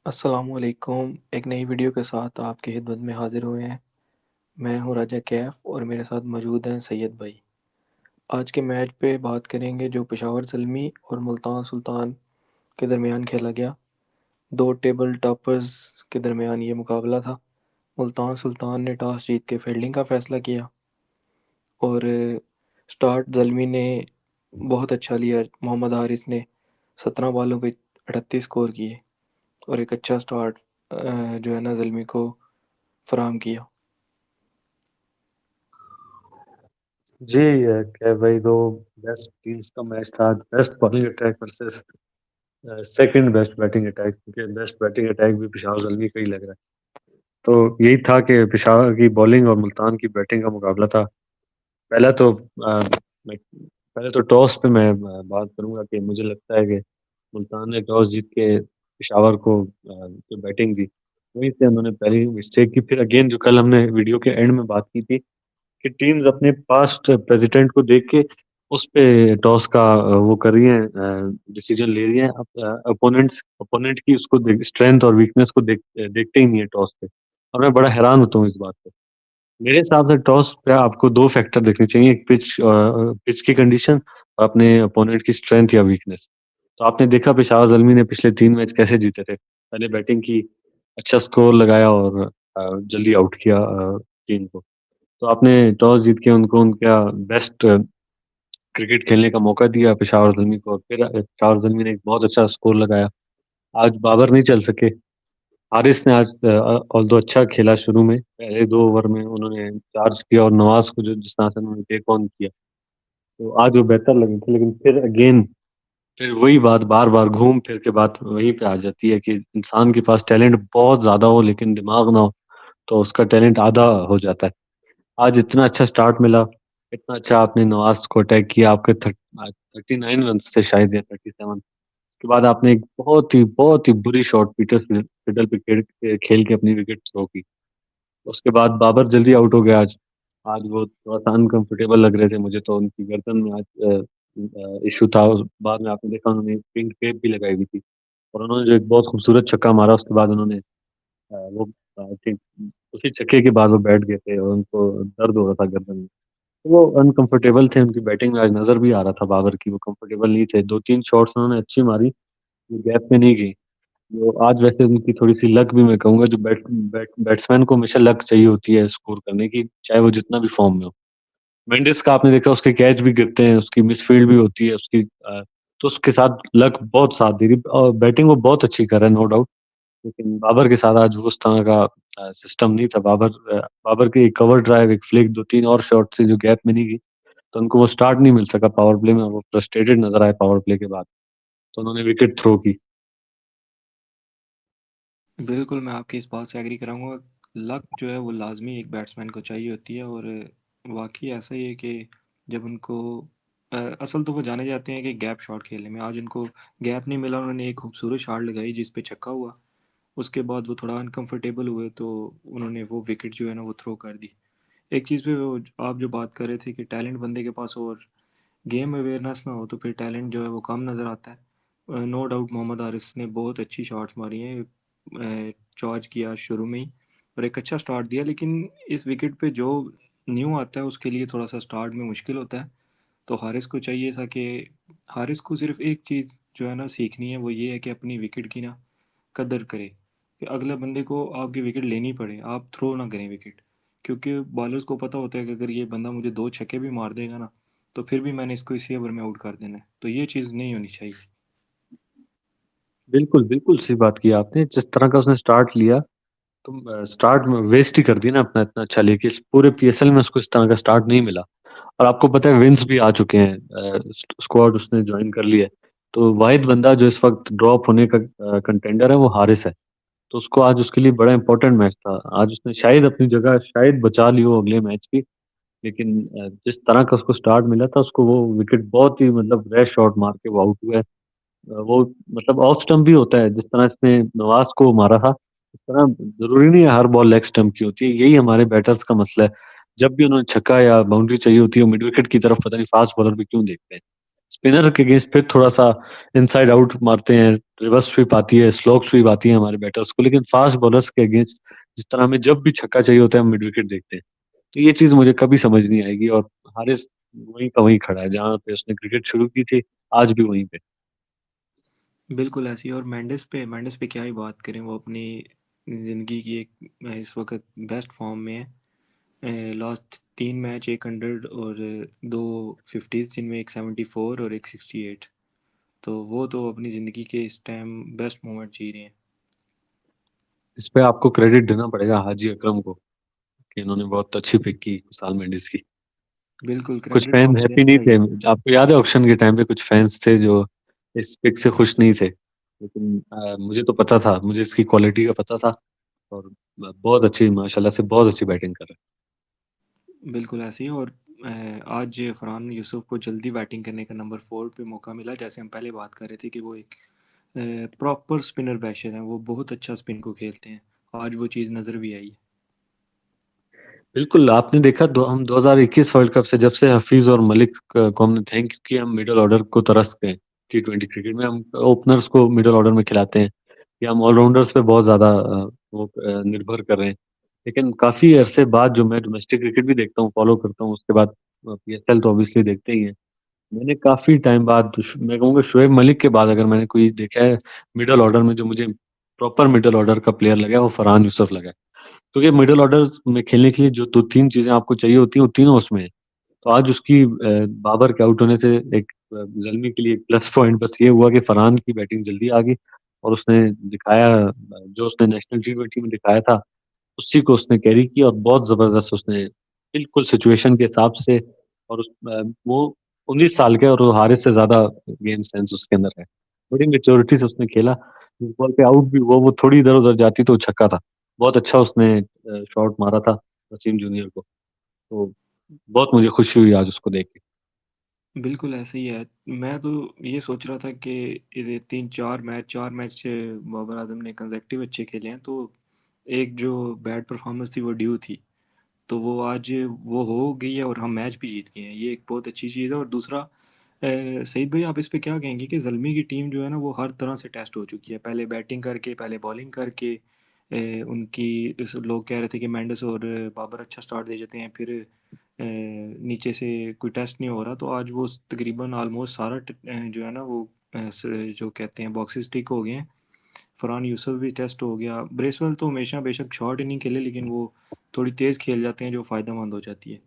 अस्सलामुअलैकुम। एक नई वीडियो के साथ आपकी खिदमत में हाजिर हुए हैं। मैं हूं राजा कैफ और मेरे साथ मौजूद हैं सैयद भाई। आज के मैच पे बात करेंगे जो पेशावर ज़ल्मी और मुल्तान सुल्तान के दरमियान खेला गया। दो टेबल टॉपर्स के दरमियान ये मुकाबला था। मुल्तान सुल्तान ने टॉस जीत के फील्डिंग का फ़ैसला किया और स्टार्ट ज़ल्मी ने बहुत अच्छा लिया। मोहम्मद हारिस ने 17 बॉलों पे 38 स्कोर किए और एक अच्छा स्टार्ट जो है ना ज़ल्मी को फराहम किया। जी क्या भाई दो बेस्ट टीम्स का मैच था। Best bowling attack versus second best batting attack, क्योंकि बेस्ट बैटिंग अटैक भी पेशावर ज़ल्मी का ही लग रहा है। तो यही था कि पेशावर की बॉलिंग और मुल्तान की बैटिंग का मुकाबला था। पहला तो मैं पहले तो टॉस पे मैं बात करूंगा कि मुझे लगता है कि मुल्तान ने टॉस जीत के पेशावर को जो बैटिंग दी, वहीं से उन्होंने पहली मिस्टेक की। फिर अगेन जो कल हमने वीडियो के एंड में बात की थी कि टीम्स अपने पास्ट प्रेसिडेंट को देख के उस पे टॉस का वो कर रही है, डिसीजन ले रही है। अपोनेंट की उसको स्ट्रेंथ और वीकनेस को देखते ही नहीं है टॉस पे। और मैं बड़ा हैरान होता हूँ इस बात पे। मेरे हिसाब से टॉस पे आपको दो फैक्टर देखने चाहिए, एक पिच की कंडीशन और अपने अपोनेंट की स्ट्रेंथ या वीकनेस। तो आपने देखा पेशावर जल्मी ने पिछले 3 मैच कैसे जीते थे। पहले बैटिंग की, अच्छा स्कोर लगाया और जल्दी आउट किया टीम को। तो आपने टॉस जीत के उनको उनका बेस्ट क्रिकेट खेलने का मौका दिया पेशावर ज़ल्मी को, और फिर पेशावर ज़ल्मी ने एक बहुत अच्छा स्कोर लगाया। आज बाबर नहीं चल सके। हारिस ने आज ऑल्दो अच्छा खेला शुरू में, पहले 2 ओवर में उन्होंने चार्ज किया और नवाज को जो जिस तरह से उन्होंने टेक ऑन किया, तो आज वो बेहतर लगे थे। लेकिन फिर अगेन फिर वही बात बार बार घूम फिर के बात वहीं पे आ जाती है कि इंसान के पास टैलेंट बहुत ज्यादा हो लेकिन दिमाग ना हो तो उसका टैलेंट आधा हो जाता है। आज इतना अच्छा स्टार्ट मिला, इतना अच्छा आपने नवाज को अटैक किया, आपके 39 रन से शायद या 37। उसके बाद आपने एक बहुत ही बुरी शॉट पीटर फिडल पे खेल के अपनी विकेट थ्रो की। उसके बाद बाबर जल्दी आउट हो गया आज। आज वो थोड़ा सा अनकंफर्टेबल लग रहे थे मुझे, तो उनकी गर्दन में आज इशू था। उस बाद में आपने देखा उन्होंने पिंक टेप भी लगाई हुई थी, और उन्होंने जो एक बहुत खूबसूरत छक्का मारा उसके बाद उन्होंने वो आई थिंक उसी छक्के के बाद वो बैठ गए थे और उनको दर्द हो रहा था गर्दन में। तो वो अनकंफर्टेबल थे, उनकी बैटिंग में आज नजर भी आ रहा था बाबर की, वो कंफर्टेबल नहीं थे। 2-3 शॉट्स उन्होंने अच्छी मारी, वो गैप में नहीं गई। वो आज वैसे उनकी थोड़ी सी लक भी मैं कहूंगा, जो बैट्समैन को हमेशा लक चाहिए होती है स्कोर करने की, चाहे वो जितना भी फॉर्म में हो। मेंडिस का आपने देखा, उसके कैच भी गिरते हैं, उसकी मिसफील्ड भी होती है उसकी, तो उसके साथ लक बहुत साथ दे रही, और बैटिंग वो बहुत अच्छी कर रहा है नो डाउट। लेकिन बाबर के साथ आज उस तरह का सिस्टम नहीं था। बाबर की एक कवर ड्राइव, एक फ्लिक, 2-3 और शॉट से जो गैप में नहीं गई, तो उनको वो स्टार्ट नहीं मिल सका पावर प्ले में, और वो फ्रस्ट्रेटेड नजर आए पावर प्ले के बाद, तो उन्होंने विकेट थ्रो की। बिल्कुल, मैं आपकी इस बात से एग्री कराऊँगा। लक जो है वो लाज़मी एक बैट्समैन को चाहिए होती है और वाक़ई ऐसा ही है कि जब उनको असल तो वो जाने जाते हैं कि गैप शॉट खेलने में। आज उनको गैप नहीं मिला, उन्होंने एक खूबसूरत शॉट लगाई जिस पे छक्का हुआ। उसके बाद वो थोड़ा अनकंफर्टेबल हुए तो उन्होंने वो विकेट जो है ना वो थ्रो कर दी। एक चीज़ पे वो आप जो बात कर रहे थे कि टैलेंट बंदे के पास हो और गेम अवेयरनेस ना हो तो फिर टैलेंट जो है वो कम नज़र आता है। नो डाउट मोहम्मद हारिस ने बहुत अच्छी शॉट्स मारी हैं, चार्ज किया शुरू में ही और एक अच्छा स्टार्ट दिया, लेकिन इस विकेट पे जो न्यू आता है उसके लिए थोड़ा सा स्टार्ट में मुश्किल होता है। तो हारिस को चाहिए था कि हारिस को सिर्फ एक चीज़ जो है ना सीखनी है, वो ये है कि अपनी विकेट की ना कदर करे कि अगले बंदे को आपकी विकेट लेनी पड़े, आप थ्रो ना करें विकेट। क्योंकि बॉलर्स को पता होता है कि अगर ये बंदा मुझे 2 छक्के भी मार देगा ना, तो फिर भी मैंने इसको इसी ओवर में आउट कर देना है। तो ये चीज़ नहीं होनी चाहिए। बिल्कुल बिल्कुल सही बात की आपने। जिस तरह का उसने स्टार्ट लिया, तो स्टार्ट में वेस्ट ही कर दिया ना अपना इतना अच्छा लेके। इस पूरे पीएसएल में उसको इस तरह का स्टार्ट नहीं मिला। और आपको पता है विंस भी आ चुके हैं, स्क्वाड उसने ज्वाइन कर लिया है। तो वाहिद बंदा जो इस वक्त ड्रॉप होने का कंटेंडर है वो हारिस है। तो उसको आज उसके लिए बड़ा इंपॉर्टेंट मैच था। आज उसने शायद अपनी जगह शायद बचा ली हो अगले मैच की, लेकिन जिस तरह का उसको स्टार्ट मिला था, उसको वो विकेट बहुत ही मतलब रेयर शॉट मार के वो आउट हुआ है। वो मतलब ऑफ स्टंप भी होता है, जिस तरह इसने नवाज को मारा था इस तरह जरूरी नहीं है हर बॉल लेग स्टंप की होती है। यही हमारे बैटर्स का मसला है। जब भी उन्होंने छक्का या बाउंड्री चाहिए होती है, वो मिड विकेट की तरफ पता नहीं फास्ट बॉलर भी क्यों देखते हैं। स्पिनर के अगेंस्ट फिर थोड़ा-सा इनसाइड आउट मारते हैं, रिवर्स स्वीप आती है, स्लॉग स्वीप आती है हमारे बैटर्स को, लेकिन फास्ट बॉलर्स के अगेंस्ट जिस तरह हमें जब भी छक्का चाहिए होता है, हम मिड विकेट देखते हैं। तो ये चीज़ मुझे कभी समझ नहीं आएगी और हारिस वहीं का वहीं खड़ा है, जहाँ पे उसने क्रिकेट शुरू की थी, आज भी वहीं पे। बिल्कुल ऐसी है। और मेंडिस पे क्या ही बात करें, वो अपनी ज़िंदगी की एक इस वक्त बेस्ट फॉर्म में है। लास्ट 3 मैच 100 और 2 50s, जिनमें एक 74 और एक 68। तो वो तो अपनी ज़िंदगी के इस टाइम बेस्ट मोमेंट जी रहे हैं। इस पे आपको क्रेडिट देना पड़ेगा हाजी अकरम को कि इन्होंने बहुत अच्छी पिक की कुशाल मेंडिस की। बिल्कुल, कुछ क्रेडिट तो फैन हमें हैप्पी देना नहीं थे। चाहिए। आपको याद है ऑक्शन के टाइम पे कुछ फैंस थे जो इस पिक से खुश नहीं थे, लेकिन मुझे तो पता था, मुझे इसकी क्वालिटी का पता था और बहुत अच्छी माशाल्लाह से बहुत अच्छी बैटिंग कर रहा है। बिल्कुल ऐसे ही। और आज फरहान यूसुफ को जल्दी बैटिंग करने का नंबर 4 पे मौका मिला। जैसे हम पहले बात कर रहे थे कि वो एक प्रॉपर स्पिनर बैशर हैं, वो बहुत अच्छा स्पिन को खेलते हैं। आज वो चीज़ नज़र भी आई है। बिल्कुल, आपने देखा हम 2021 वर्ल्ड कप से जब से हफीज और मलिक को हमने थैंक यू किया, हम मिडिल ऑर्डर को तरसते हैं। T20 क्रिकेट में हम ओपनर्स को मिडिल ऑर्डर में खिलाते हैं या हम ऑलराउंडर्स पे बहुत ज्यादा निर्भर कर रहे हैं। लेकिन काफी अरसे बाद जो मैं डोमेस्टिक क्रिकेट भी देखता हूँ, फॉलो करता हूँ, उसके बाद PSL तो ऑब्वियसली देखते ही हैं। मैंने काफी टाइम बाद मैं कहूँगा शुएब मलिक के बाद अगर मैंने कोई देखा है मिडिल ऑर्डर में जो मुझे प्रॉपर मिडिल ऑर्डर का प्लेयर लगा है, वो फरहान यूसुफ लगा है। क्योंकि मिडिल ऑर्डर में खेलने के लिए जो 2-3 चीज़ें आपको चाहिए होती हैं, वो तीनों उसमें हैं। तो आज उसकी बाबर के आउट होने से एक ज़ल्मी के लिए एक प्लस पॉइंट बस ये हुआ कि फरहान की बैटिंग जल्दी आ गई और उसने दिखाया जो उसने नेशनल टी20 में दिखाया था, उसी को उसने कैरी किया और बहुत ज़बरदस्त उसने बिल्कुल सिचुएशन के हिसाब से और वो 19 साल के और वो हारिस से ज़्यादा गेम सेंस उसके अंदर है। बड़ी मैच्योरिटी से उसने खेला। जिस बॉल पे आउट भी हुआ, वो थोड़ी इधर-उधर जाती तो वो छक्का था। बहुत अच्छा उसने शॉट मारा था वसीम जूनियर को। तो बहुत मुझे खुशी हुई आज उसको देख के। बिल्कुल ऐसे ही है। मैं तो ये सोच रहा था कि ये 4 मैच बाबर आजम ने कंसेक्टिव अच्छे खेले हैं, तो एक जो बैड परफॉर्मेंस थी वो ड्यू थी। तो वो आज वो हो गई है और हम मैच भी जीत गए हैं, ये एक बहुत अच्छी चीज़ है। और दूसरा, सईद भाई, आप इस पे क्या कहेंगे कि ज़ल्मी की टीम जो है ना, वो हर तरह से टेस्ट हो चुकी है। पहले बैटिंग करके, पहले बॉलिंग करके, उनकी लोग कह रहे थे कि मेंडिस और बाबर अच्छा स्टार्ट दे जाते हैं, फिर नीचे से कोई टेस्ट नहीं हो रहा। तो आज वो तकरीबन ऑलमोस्ट सारा जो है ना वो जो कहते हैं बॉक्सेस टिक हो गए हैं। फरहान यूसुफ भी टेस्ट हो गया। ब्रेसवेल तो हमेशा बेशक शॉट ही नहीं खेले, लेकिन वो थोड़ी तेज़ खेल जाते हैं, जो फ़ायदेमंद हो जाती है।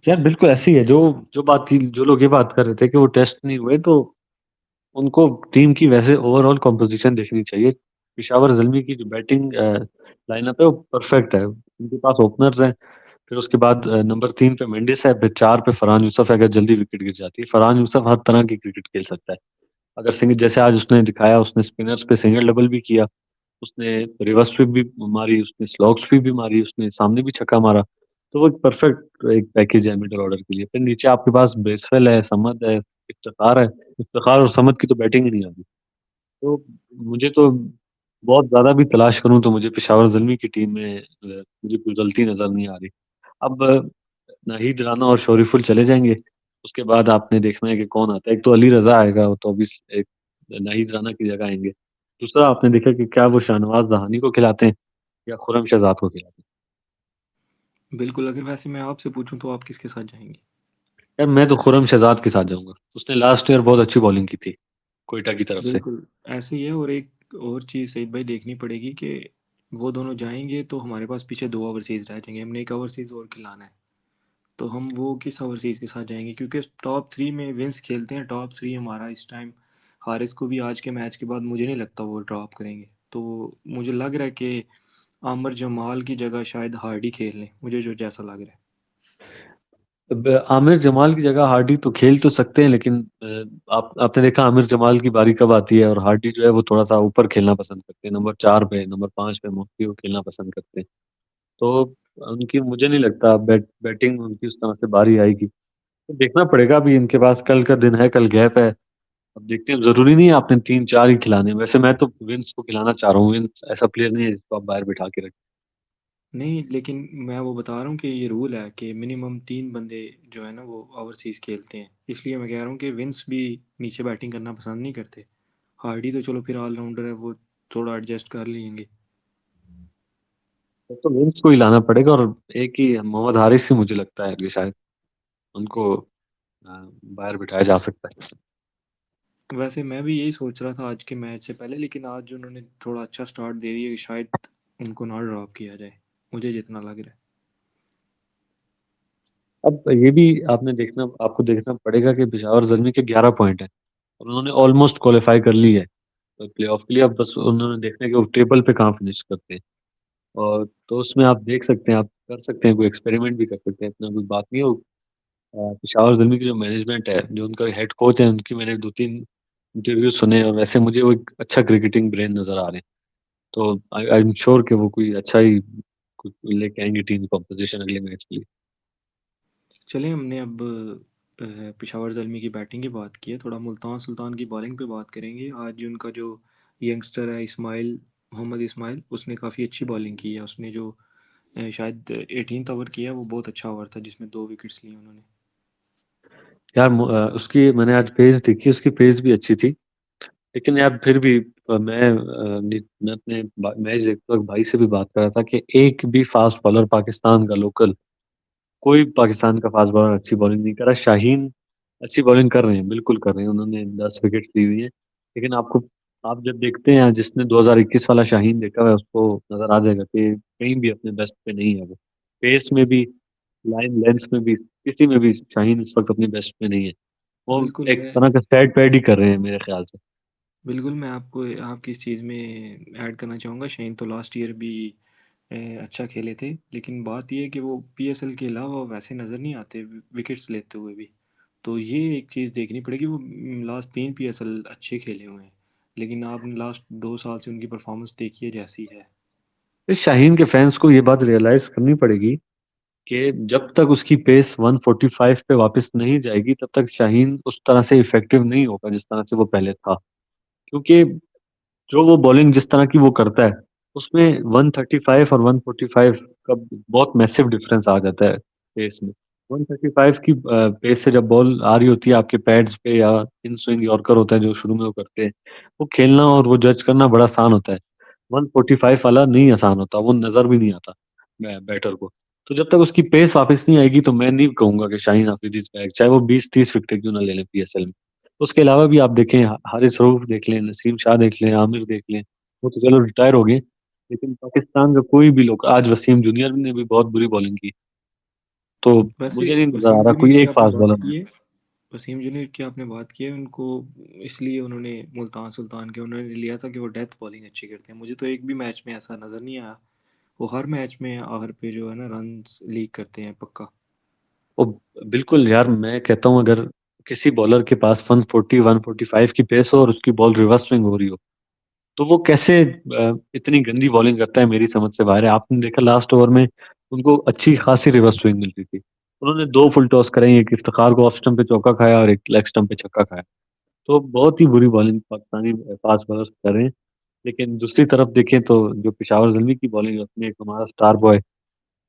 यार बिल्कुल ऐसी है जो जो बात थी, जो लोग ये बात कर रहे थे कि वो टेस्ट नहीं हुए, तो उनको टीम की वैसे ओवरऑल कॉम्पोजिशन देखनी चाहिए। पेशावर ज़ल्मी की जो बैटिंग लाइनअप है वो परफेक्ट है। उनके पास ओपनर्स हैं, फिर उसके बाद नंबर 3 पे मेंडिस है, फिर 4 पे फरहान यूसुफ है अगर जल्दी विकेट गिर जाती है। फरहान यूसुफ हर तरह की क्रिकेट खेल सकता है। अगर सिंगल जैसे आज उसने दिखाया, उसने स्पिनर्स पे सिंगल डबल भी किया, उसने रिवर्स स्वीप भी मारी, उसने स्लॉग स्वीप भी मारी, उसने सामने भी छक्का मारा। तो वो एक परफेक्ट एक पैकेज है मिडल ऑर्डर के लिए। फिर नीचे आपके पास ब्रेसवेल है, समद है, इफ्तिखार है। इफ्तिखार और समद की तो बैटिंग ही नहीं आती। तो मुझे तो बहुत ज़्यादा भी तलाश करूँ तो मुझे पेशावर ज़ल्मी की टीम में मुझे कोई गलती नज़र नहीं आ रही। अब नाहिद राना और शोरीफुल चले जाएँगे, उसके बाद आपने देखना है कि कौन आता है। एक तो अली रज़ा आएगा, वो तो ऑब्वियस एक नाहिद राना की जगह आएँगे। दूसरा आपने देखा कि क्या वो शाहनवाज़ रहानी को खिलाते हैं या खुरम शहज़ाद को खिलाते हैं। बिल्कुल, अगर वैसे मैं आपसे पूछूं तो आप किसके साथ जाएंगे? यार मैं तो खुरम शहज़ाद के साथ जाऊँगा। उसने लास्ट ईयर बहुत अच्छी बॉलिंग की थी, क्वेटा की तरफ से। बिल्कुल ऐसे ही है। और एक और चीज़ सईद भाई देखनी पड़ेगी कि वो दोनों जाएंगे तो हमारे पास पीछे 2 ओवरसीज़ रह जाएंगे, हमने एक ओवरसीज़ और खिलाना है। तो हम वो किस ओवरसीज़ के साथ जाएंगे? क्योंकि टॉप 3 में विंस खेलते हैं। टॉप 3 हमारा इस टाइम, हारिस को भी आज के मैच के बाद मुझे नहीं लगता वो ड्रॉप करेंगे। तो मुझे लग रहा है कि आमिर जमाल की जगह शायद हार्डी खेल लें, मुझे जो जैसा लग रहा है। अब आमिर जमाल की जगह हार्डी तो खेल तो सकते हैं, लेकिन आपने देखा आमिर जमाल की बारी कब आती है और हार्डी जो है वो थोड़ा-सा ऊपर खेलना पसंद करते हैं। नंबर 4 पे, नंबर 5 पे मोस्टली वो खेलना पसंद करते हैं। तो उनकी मुझे नहीं लगता बैटिंग उनकी उस तरह से बारी आएगी। तो देखना पड़ेगा, अभी इनके पास कल का दिन है, कल गैप है। अब देखते हैं, ज़रूरी नहीं है आपने 3-4 ही खिलाने हैं। वैसे मैं तो विंस को खिलाना चाह रहा हूँ। विंस ऐसा प्लेयर नहीं है जिसको आप बाहर बिठा के रखें। नहीं, लेकिन मैं वो बता रहा हूँ कि ये रूल है कि मिनिमम 3 बंदे जो है ना वो ओवरसीज़ खेलते हैं। इसलिए मैं कह रहा हूँ कि विंस भी नीचे बैटिंग करना पसंद नहीं करते। हार्डी तो चलो फिर ऑलराउंडर है, वो थोड़ा एडजस्ट कर लेंगे। तो विंस को ही लाना पड़ेगा, और एक ही मोहम्मद हारिस ही मुझे लगता है कि शायद उनको बाहर बिठाया जा सकता है। वैसे मैं भी यही सोच रहा था आज के मैच से पहले, लेकिन आज जो उन्होंने थोड़ा अच्छा स्टार्ट दे दिया कि शायद उनको ना ड्रॉप किया जाए, मुझे जितना लग रहा है। अब ये भी आपको देखना पड़ेगा कि पेशावर जल्मी के 11 पॉइंट हैं, और उन्होंने ऑलमोस्ट क्वालिफाई कर ली है प्ले ऑफ के लिए। अब बस उन्होंने देखना है कि वो टेबल पे कहाँ फिनिश करते हैं। और तो उसमें आप देख सकते हैं, आप कर सकते हैं, कोई एक्सपेरिमेंट भी कर सकते हैं, इतना कोई बात नहीं है। पेशावर जल्मी की जो मैनेजमेंट है, जो उनका हेड कोच है, उनकी मैंने 2-3 इंटरव्यू सुने, और वैसे मुझे वो एक अच्छा क्रिकेटिंग ब्रेन नजर आ रहे हैं। तो आई एम श्योर कि वो कोई अच्छा ही कुछ लेके आएंगे टीम कॉम्पोजिशन अगले मैच के लिए। चलें, हमने अब पेशावर ज़ल्मी की बैटिंग की बात की है, थोड़ा मुल्तान सुल्तान की बॉलिंग पे बात करेंगे। आज उनका जो यंगस्टर है इस्माइल, मोहम्मद इस्माइल, उसने काफ़ी अच्छी बॉलिंग की है। उसने जो शायद 18th ओवर किया, वो बहुत अच्छा ओवर था जिसमें 2 विकेट्स लिए उन्होंने। यार उसकी मैंने आज पेज देखी, उसकी पेज भी अच्छी थी। लेकिन यार फिर भी मैं अपने मैच देखते वक्त भाई से भी बात कर रहा था कि एक भी फास्ट बॉलर पाकिस्तान का लोकल, कोई पाकिस्तान का फास्ट बॉलर अच्छी बॉलिंग नहीं कर रहा। शाहीन अच्छी बॉलिंग कर रहे हैं, बिल्कुल कर रहे हैं, उन्होंने 10 विकेट ली हुई है। लेकिन आप जब देखते हैं, जिसने 2021 वाला शाहीन देखा हुआ है, उसको नजर आ जाएगा कि कहीं भी अपने बेस्ट पे नहीं है वो। पेस में भी, लाइन लेंथ में भी, किसी में भी शाहीन इस वक्त अपने बेस्ट पे नहीं है। वो बिल्कुल एक है। तरह का सैड पैड ही कर रहे हैं मेरे ख्याल से। बिल्कुल, मैं आपको आपकी इस चीज़ में ऐड करना चाहूँगा। शाहीन तो लास्ट ईयर भी अच्छा खेले थे, लेकिन बात ये है कि वो पीएसएल के अलावा वैसे नज़र नहीं आते विकेट्स लेते हुए भी। तो ये एक चीज़ देखनी पड़ेगी। वो लास्ट 3 पीएसएल अच्छे खेले हुए हैं, लेकिन आपने लास्ट 2 साल से उनकी परफॉर्मेंस देखी है जैसी है। इस शाहीन के फैंस को ये बात रियलाइज करनी पड़ेगी कि जब तक उसकी पेस 145 पे वापस नहीं जाएगी, तब तक शाहीन उस तरह से इफेक्टिव नहीं होगा जिस तरह से वो पहले था। क्योंकि जो वो बॉलिंग जिस तरह की वो करता है, उसमें 135 और 145 का बहुत मैसिव डिफरेंस आ जाता है पेस में। 135 की पेस से जब बॉल आ रही होती है आपके पैड्स पे, या इन स्विंग यॉर्कर होता है जो शुरू में वो करते हैं, वो खेलना और वो जज करना बड़ा आसान होता है। 145 वाला नहीं आसान होता, वो नजर भी नहीं आता बैटर को। तो जब तक उसकी पेस वापस नहीं आएगी, तो मैं नहीं कहूंगा कि शाहीन अफरीदी इज बैक, चाहे वो 20-30 विकेट क्यों ना ले लें पीएसएल में। उसके अलावा भी आप देखें, हारिस रऊफ देख लें, नसीम शाह देख लें, आमिर देख लें, वो तो चलो रिटायर हो गए। लेकिन पाकिस्तान का कोई भी लोग, आज वसीम जूनियर ने भी बहुत बुरी बॉलिंग की। तो वैसे मुझे नहीं नजर आ वसीम रहा जूनियर कोई की एक आपने फास्ट बात बॉलर। की है, वसीम जूनियर की आपने बात की है उनको, इसलिए उन्होंने मुल्तान सुल्तान के उन्होंने लिया था कि वो डेथ बॉलिंग अच्छी करते हैं। मुझे तो एक भी मैच में ऐसा नज़र नहीं आया। वो हर मैच में आखिर पे जो है ना रन लीक करते हैं पक्का। वो बिल्कुल यार, मैं कहता हूँ अगर किसी बॉलर के पास 140 145 की पेस हो और उसकी बॉल रिवर्स स्विंग हो रही हो, तो वो कैसे इतनी गंदी बॉलिंग करता है, मेरी समझ से बाहर है। आपने देखा लास्ट ओवर में उनको अच्छी खासी रिवर्स स्विंग मिल रही थी। उन्होंने 2 फुल टॉस कराई, एक इफ्तिखार को ऑफ स्टंप पे चौका खाया और एक लेग स्टंप पे छक्का खाया। तो बहुत ही बुरी बॉलिंग पाकिस्तानी फास्ट बॉलर्स कर रहे हैं। लेकिन दूसरी तरफ देखें तो जो पेशावर जल्मी की बॉलिंग है, उसमें एक हमारा स्टार बॉय,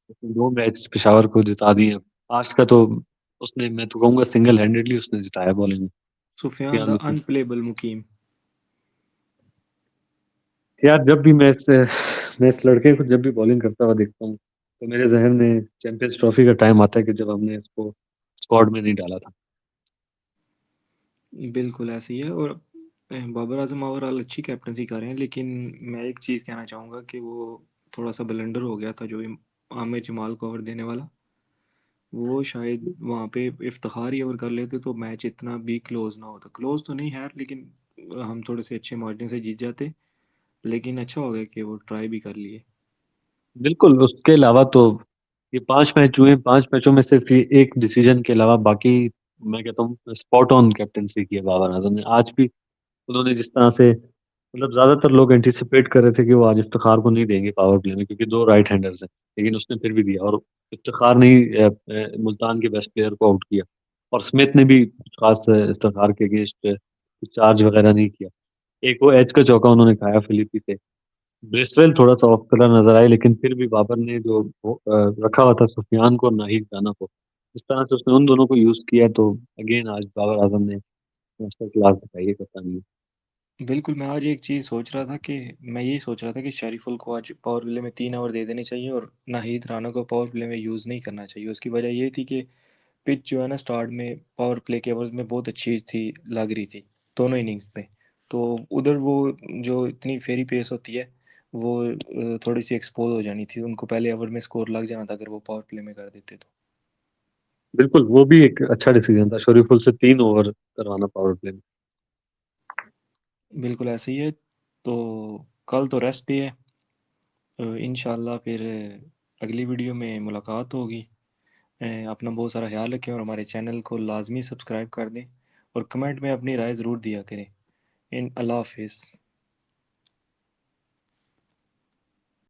उसने 2 मैच पेशावर को जिता दिए। आज का तो उसने, मैं तो कहूंगा सिंगल हैंडेडली उसने जिताया बॉलिंग में। सुफियान सुफियान द मुकीम। अनप्लेबल मुकीम। यार जब भी मैं इस लड़के को जब भी बॉलिंग करता हुआ देखता हूँ, तो मेरे जहन में चैंपियंस ट्रॉफी का टाइम आता है कि जब हमने इसको स्क्वाड में नहीं डाला था। बिल्कुल ऐसे ही है। और बाबर आजम ओवरऑल अच्छी कैप्टनसी कर रहे हैं, लेकिन मैं एक चीज़ कहना चाहूँगा कि वो थोड़ा सा ब्लंडर हो गया था जो आमिर जमाल को ओवर देने वाला। वो शायद वहाँ पे इफ्तिखार ही ओवर कर लेते तो मैच इतना भी क्लोज ना होता। क्लोज तो नहीं है लेकिन हम थोड़े से अच्छे मार्जिन से जीत जाते। लेकिन अच्छा हो गया कि वो ट्राई भी कर लिए। बिल्कुल, उसके अलावा तो ये 5 मैच हुए, 5 मैचों में सिर्फ ये एक डिसीजन के अलावा बाकी, मैं कहता हूँ स्पॉट ऑन कैप्टनसी की है बाबर आजम ने। आज भी उन्होंने जिस तरह से, मतलब ज्यादातर लोग एंटिसिपेट कर रहे थे कि वो आज इफ्तिखार को नहीं देंगे पावर प्ले में, क्योंकि 2 राइट हैंडर्स हैं, लेकिन उसने फिर भी दिया। और इफ्तिखार ने ही मुल्तान के बेस्ट प्लेयर को आउट किया। और स्मिथ ने भी कुछ खास इफ्तिखार के अगेंस्ट चार्ज वगैरह नहीं किया। एक वो एज का चौका उन्होंने खाया फिलिपी से, ब्रिस्वेल थोड़ा-सा ऑफ कलर नज़र आए, लेकिन फिर भी बाबर ने जो रखा हुआ था सुफियान को और नाहिद राना को, इस तरह से उसने उन दोनों को यूज़ किया, तो अगेन आज बाबर आज़म ने मास्टर क्लास दिखाई है कप्तानी में। बिल्कुल, मैं आज एक चीज़ सोच रहा था कि मैं यही सोच रहा था कि शरीफुल को आज पावर प्ले में 3 ओवर दे देने चाहिए और नाहिद राना को पावर प्ले में यूज़ नहीं करना चाहिए। उसकी वजह ये थी कि पिच जो है ना स्टार्ट में पावर प्ले के ओवर्स में बहुत अच्छी थी, लग रही थी, दोनों इनिंग्स में। तो उधर वो जो इतनी फेरी पेस होती है, वो थोड़ी-सी एक्सपोज़ हो जानी थी। उनको पहले ओवर में स्कोर लग जाना था अगर वो पावर प्ले में कर देते तो। बिल्कुल, वो भी एक अच्छा डिसीजन था शरीफुल से 3 ओवर करवाना पावर प्ले में। बिल्कुल ऐसे ही है। तो कल तो रेस्ट डे है। इंशाल्लाह फिर अगली वीडियो में मुलाकात होगी। अपना बहुत सारा ख्याल रखें और हमारे चैनल को लाजमी सब्सक्राइब कर दें और कमेंट में अपनी राय ज़रूर दिया करें। इन अल्लाह हाफिज़।